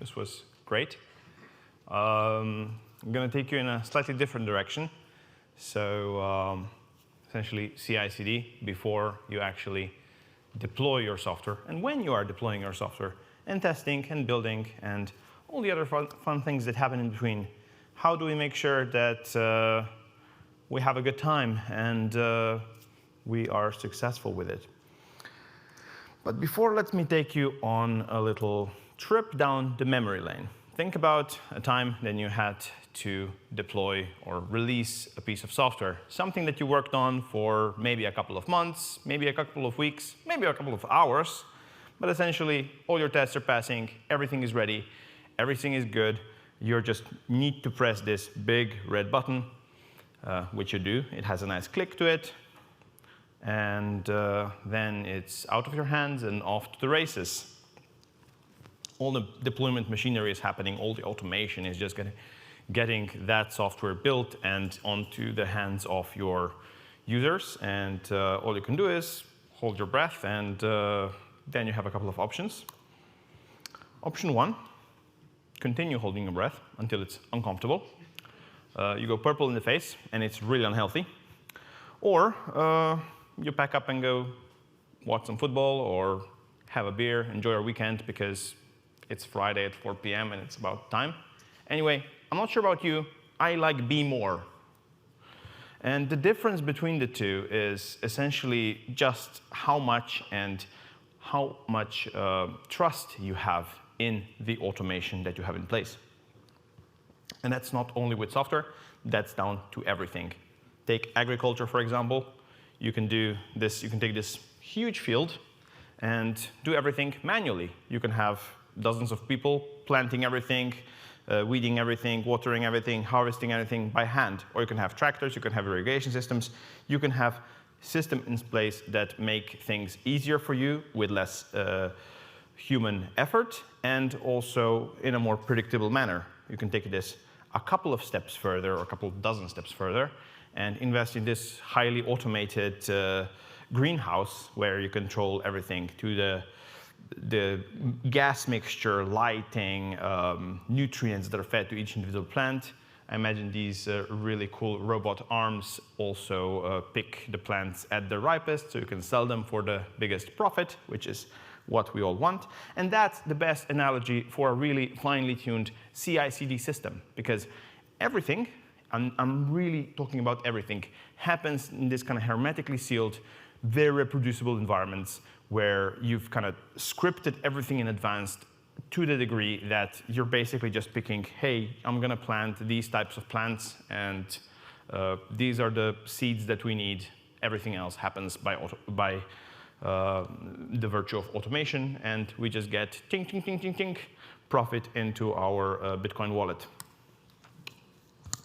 This was great. I'm going to take you in a slightly different direction. So essentially CI/CD before you actually deploy your software, and when you are deploying your software, and testing and building and all the other fun things that happen in between. How do we make sure that we have a good time and we are successful with it? But before, let me take you on a little trip down the memory lane. Think about a time when you had to deploy or release a piece of software, something that you worked on for maybe a couple of months, maybe a couple of weeks, maybe a couple of hours, but essentially all your tests are passing, everything is ready, everything is good. You just need to press this big red button, which you do. It has a nice click to it, and then it's out of your hands and off to the races. All the deployment machinery is happening, all the automation is just getting that software built and onto the hands of your users. And all you can do is hold your breath, and then you have a couple of options. Option 1, continue holding your breath until it's uncomfortable. You go purple in the face, and it's really unhealthy. Or you pack up and go watch some football or have a beer, enjoy your weekend because it's Friday at 4 p.m. and it's about time. Anyway, I'm not sure about you. I like be more. And the difference between the two is essentially just how much trust you have in the automation that you have in place. And that's not only with software, that's down to everything. Take agriculture, for example. You can do this, you can take this huge field and do everything manually. You can have dozens of people planting everything, weeding everything, watering everything, harvesting everything by hand. Or you can have tractors, you can have irrigation systems. You can have systems in place that make things easier for you with less human effort and also in a more predictable manner. You can take this a couple of steps further or a couple of dozen steps further and invest in this highly automated greenhouse where you control everything to the gas mixture, lighting, nutrients that are fed to each individual plant. I imagine these really cool robot arms also pick the plants at the ripest, so you can sell them for the biggest profit, which is what we all want. And that's the best analogy for a really finely tuned CI/CD system, because everything, I'm really talking about everything, happens in this kind of hermetically sealed, very reproducible environments where you've kind of scripted everything in advance to the degree that you're basically just picking, hey, I'm going to plant these types of plants, and these are the seeds that we need. Everything else happens by the virtue of automation, and we just get tink, tink, tink, tink, tink, profit into our Bitcoin wallet.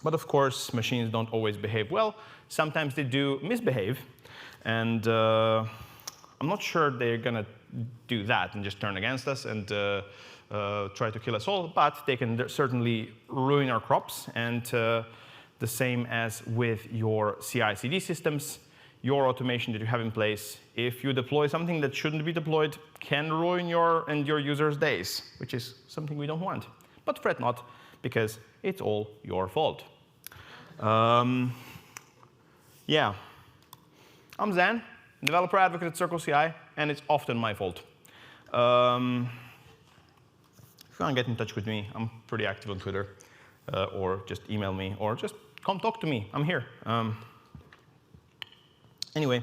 But of course, machines don't always behave well. Sometimes they do misbehave, and I'm not sure they're going to do that and just turn against us and try to kill us all, but they can certainly ruin our crops. And the same as with your CI/CD systems, your automation that you have in place, if you deploy something that shouldn't be deployed, can ruin your users' days, which is something we don't want. But fret not, because it's all your fault. Yeah, I'm Zan, developer advocate at CircleCI, and it's often my fault. If you want to get in touch with me, I'm pretty active on Twitter, or just email me, or just come talk to me. I'm here. Anyway,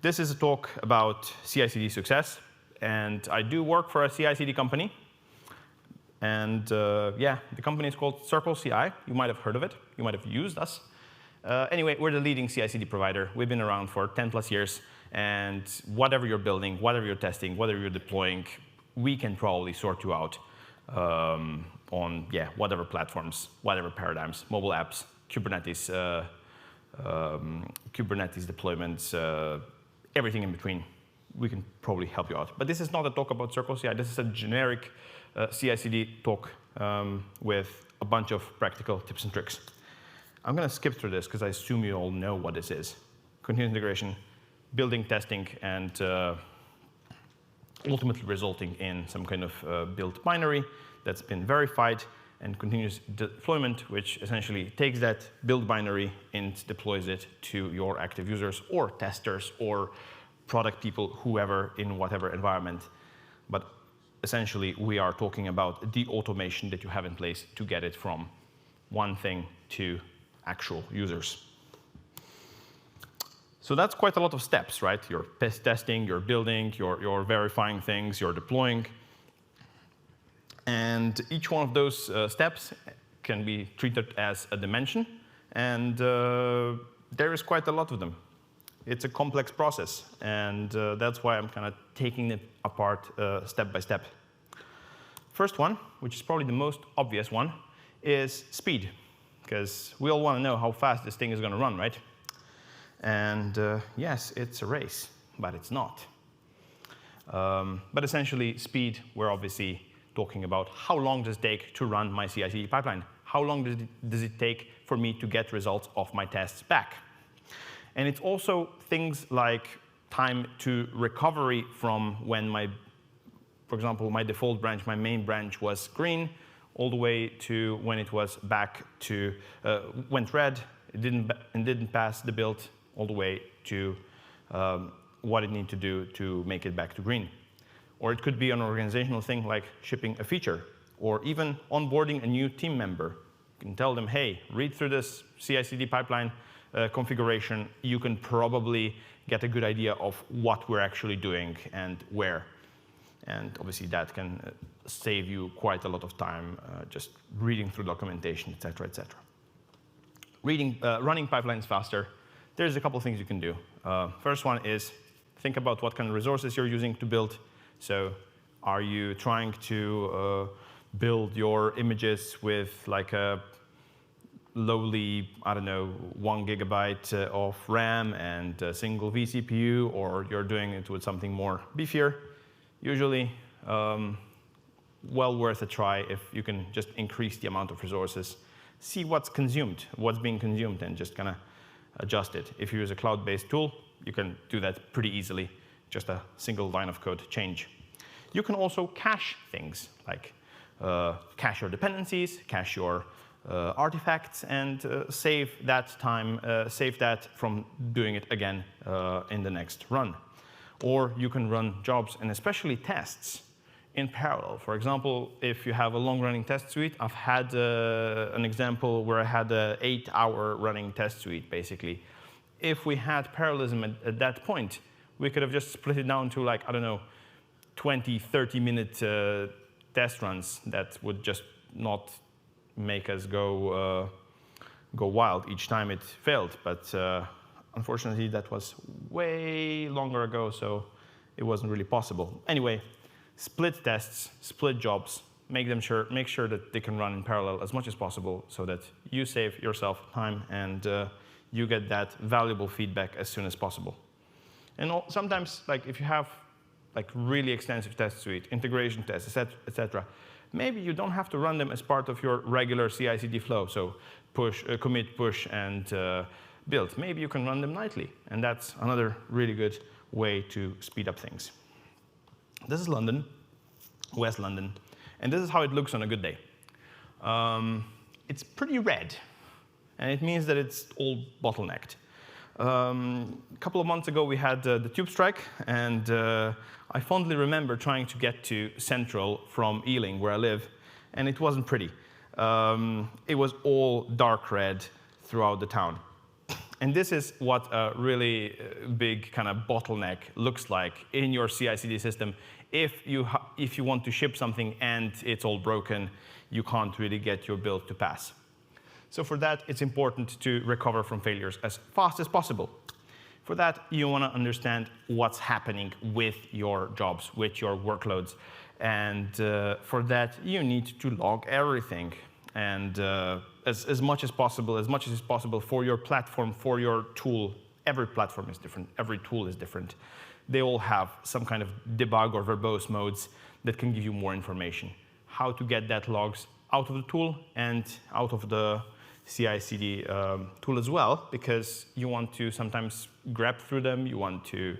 this is a talk about CI/CD success, and I do work for a CI/CD company. And yeah, the company is called CircleCI. You might have heard of it. You might have used us. Anyway, we're the leading CI/CD provider. We've been around for 10+ years. And whatever you're building, whatever you're testing, whatever you're deploying, we can probably sort you out on whatever platforms, whatever paradigms, mobile apps, Kubernetes, Kubernetes deployments, everything in between. We can probably help you out. But this is not a talk about CircleCI. This is a generic CI/CD talk with a bunch of practical tips and tricks. I'm going to skip through this because I assume you all know what this is. Continuous integration, building, testing, and ultimately resulting in some kind of built binary that's been verified, and continuous deployment, which essentially takes that build binary and deploys it to your active users or testers or product people, whoever in whatever environment. But essentially, we are talking about the automation that you have in place to get it from one thing to actual users. So that's quite a lot of steps, right? You're testing, you're building, you're verifying things, you're deploying. And each one of those steps can be treated as a dimension. And there is quite a lot of them. It's a complex process. And that's why I'm kind of taking it apart step by step. First one, which is probably the most obvious one, is speed. Because we all want to know how fast this thing is going to run, right? And yes, it's a race, but it's not. But essentially, speed, we're obviously talking about how long does it take to run my CI/CD pipeline? How long does it take for me to get results of my tests back? And it's also things like time to recovery from when for example, my default branch, my main branch was green, all the way to when it was back to, went red, it didn't pass the build, all the way to what it needs to do to make it back to green. Or it could be an organizational thing like shipping a feature, or even onboarding a new team member. You can tell them, hey, read through this CI/CD pipeline configuration. You can probably get a good idea of what we're actually doing and where. And obviously, that can save you quite a lot of time just reading through documentation, et cetera, et cetera. Running pipelines faster, there's a couple of things you can do. First one is think about what kind of resources you're using to build. So are you trying to build your images with like a lowly, I don't know, 1 GB of RAM and a single vCPU, or you're doing it with something more beefier? Usually, well worth a try if you can just increase the amount of resources, see what's being consumed, and just kind of adjust it. If you use a cloud-based tool, you can do that pretty easily, just a single line of code change. You can also cache things, like cache your dependencies, cache your artifacts, and save that time, save that from doing it again in the next run. Or you can run jobs, and especially tests, in parallel. For example, if you have a long-running test suite, I've had an example where I had an 8-hour running test suite, basically. If we had parallelism at that point, we could have just split it down to, like, I don't know, 20, 30-minute test runs that would just not make us go wild each time it failed. But unfortunately, that was way longer ago, so it wasn't really possible. Anyway, split tests, split jobs, make sure that they can run in parallel as much as possible so that you save yourself time and you get that valuable feedback as soon as possible. And sometimes, like, if you have like really extensive test suite, integration tests, et cetera, maybe you don't have to run them as part of your regular CI/CD flow. So push, commit, push, and build. Maybe you can run them nightly, and that's another really good way to speed up things. This is London, West London, and this is how it looks on a good day. It's pretty red, and it means that it's all bottlenecked. A couple of months ago, we had the tube strike, and I fondly remember trying to get to Central from Ealing, where I live, and it wasn't pretty. It was all dark red throughout the town. And this is what a really big kind of bottleneck looks like in your CI/CD system. If you want to ship something and it's all broken, you can't really get your build to pass. So for that, it's important to recover from failures as fast as possible. For that, you want to understand what's happening with your jobs, with your workloads. And for that, you need to log everything. And as much as is possible for your platform, for your tool. Every platform is different. Every tool is different. They all have some kind of debug or verbose modes that can give you more information. How to get that logs out of the tool and out of the CI/CD tool as well, because you want to sometimes grab through them. You want to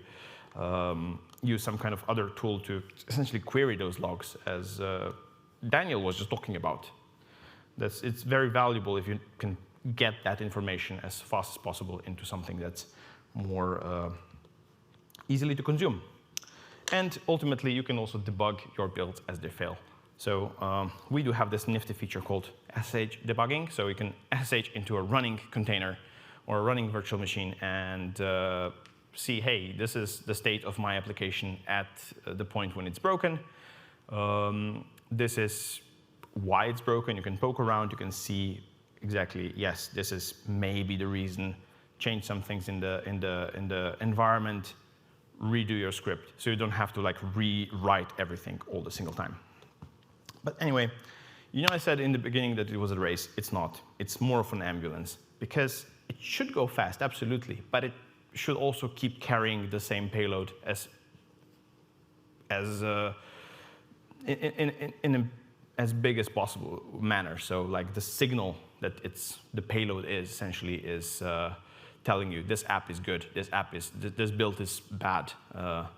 use some kind of other tool to essentially query those logs as Daniel was just talking about. It's very valuable if you can get that information as fast as possible into something that's more easily to consume. And ultimately, you can also debug your builds as they fail. So we do have this nifty feature called SSH debugging. So you can SSH into a running container or a running virtual machine and see, hey, this is the state of my application at the point when it's broken. This is why it's broken. You can poke around. You can see exactly, yes, this is maybe the reason. Change some things in the environment. Redo your script, so you don't have to like rewrite everything all the single time. But anyway, you know, I said in the beginning that it was a race. It's not. It's more of an ambulance, because it should go fast, absolutely, but it should also keep carrying the same payload in as big as possible manner. So like the signal that the payload is essentially is telling you this app is good, this build is bad,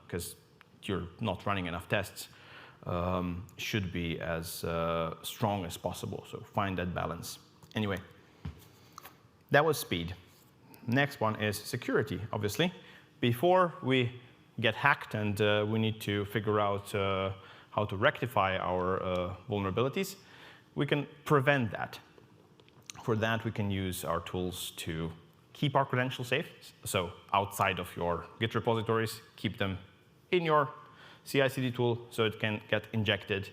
because you're not running enough tests, should be as strong as possible. So find that balance. Anyway, that was speed. Next one is security, obviously. Before we get hacked and we need to figure out how to rectify our vulnerabilities, we can prevent that. For that, we can use our tools to keep our credentials safe. So outside of your Git repositories, keep them in your CI/CD tool so it can get injected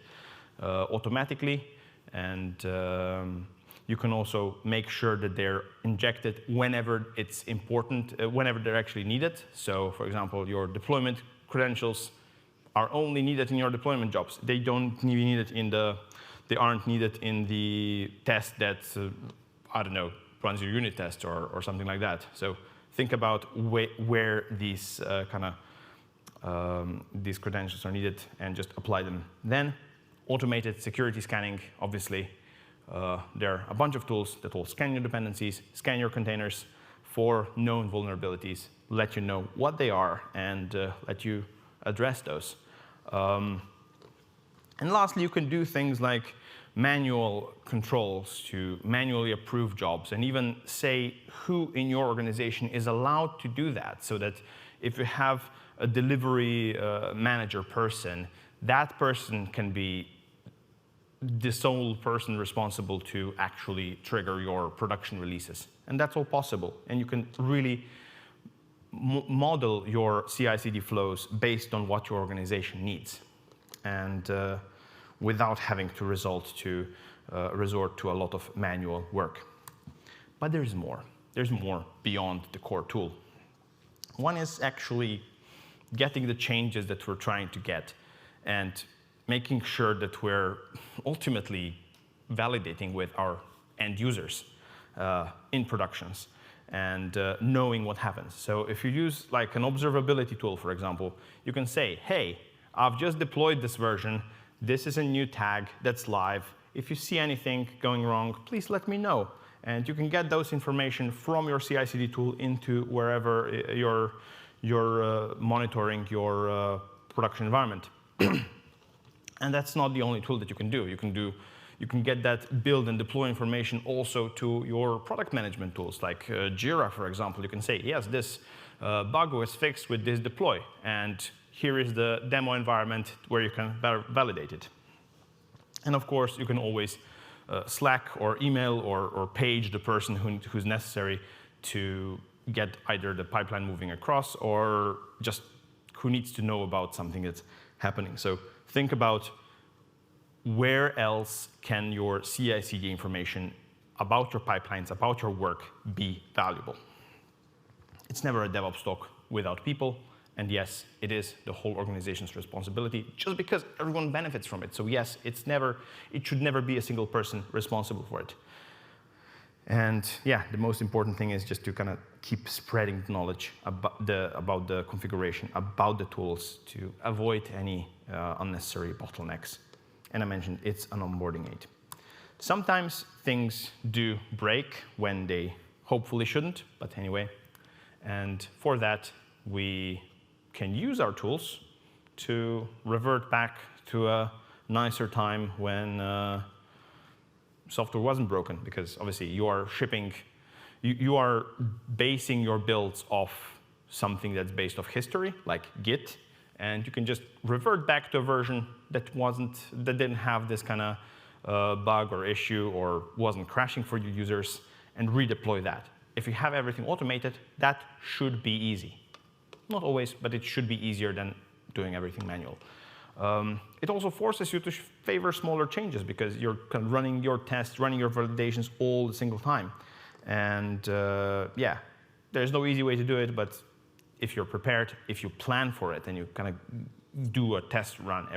automatically. And you can also make sure that they're injected whenever it's important, whenever they're actually needed. So for example, your deployment credentials are only needed in your deployment jobs. They don't need it they aren't needed in the test that, I don't know, runs your unit test or something like that. So think about where these these credentials are needed and just apply them. Then automated security scanning, obviously. There are a bunch of tools that will scan your dependencies, scan your containers for known vulnerabilities, let you know what they are, and let you address those. And lastly, you can do things like manual controls to manually approve jobs and even say who in your organization is allowed to do that, so that if you have a delivery manager person, that person can be the sole person responsible to actually trigger your production releases. And that's all possible. And you can really model your CI/CD flows based on what your organization needs, and without having to resort to a lot of manual work. But there's more. There's more beyond the core tool. One is actually getting the changes that we're trying to get and making sure that we're ultimately validating with our end users in productions and knowing what happens. So if you use like an observability tool, for example, you can say, hey, I've just deployed this version. This is a new tag that's live. If you see anything going wrong, please let me know. And you can get those information from your CI/CD tool into wherever you're monitoring your production environment. And that's not the only tool that you can do. You can get that build and deploy information also to your product management tools, like Jira, for example. You can say, yes, this bug was fixed with this deploy, and here is the demo environment where you can validate it. And of course, you can always Slack or email or page the person who's necessary to get either the pipeline moving across or just who needs to know about something that's happening. So think about where else can your CI/CD information about your pipelines, about your work, be valuable. It's never a DevOps talk without people. And yes, it is the whole organization's responsibility, just because everyone benefits from it. So yes, it should never be a single person responsible for it. And yeah, the most important thing is just to kind of keep spreading knowledge about the configuration, about the tools, to avoid any unnecessary bottlenecks. And I mentioned it's an onboarding aid. Sometimes things do break when they hopefully shouldn't, but anyway. And for that, we can use our tools to revert back to a nicer time when software wasn't broken, because obviously you are shipping, you are basing your builds off something that's based off history, like Git, and you can just revert back to a version that didn't have this kind of bug or issue or wasn't crashing for your users, and redeploy that. If you have everything automated, that should be easy. Not always, but it should be easier than doing everything manual. It also forces you to favor smaller changes, because you're kind of running your tests, running your validations all the single time. And yeah, there's no easy way to do it, but if you're prepared, if you plan for it, and you kind of do a test run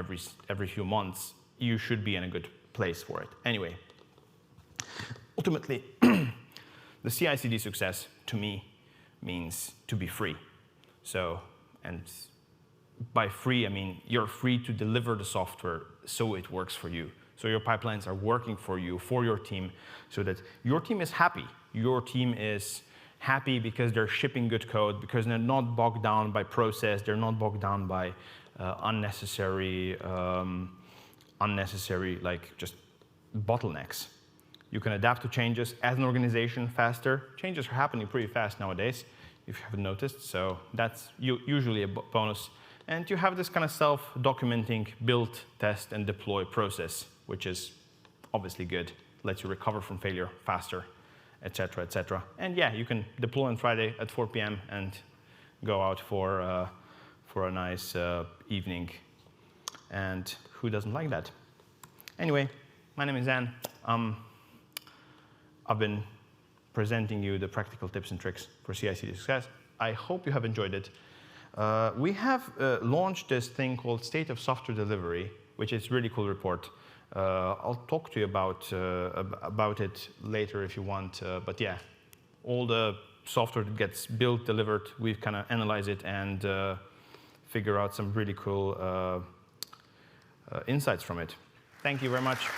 every few months, you should be in a good place for it. Anyway, ultimately, the CI/CD success, to me, means to be free. So, and by free, I mean you're free to deliver the software so it works for you. So your pipelines are working for you, for your team, so that your team is happy. Your team is happy because they're shipping good code, because they're not bogged down by process, they're not bogged down by unnecessary like just bottlenecks. You can adapt to changes as an organization faster. Changes are happening pretty fast nowadays, if you haven't noticed, so that's usually a bonus. And you have this kind of self-documenting build, test, and deploy process, which is obviously good. Lets you recover from failure faster, et cetera, et cetera. And yeah, you can deploy on Friday at 4 p.m. and go out for a nice evening. And who doesn't like that? Anyway, my name is Zan. I've been presenting you the practical tips and tricks for CI/CD success. I hope you have enjoyed it. We have launched this thing called State of Software Delivery, which is a really cool report. I'll talk to you about it later if you want. But yeah, all the software that gets built, delivered, we've kind of analyzed it and figure out some really cool insights from it. Thank you very much.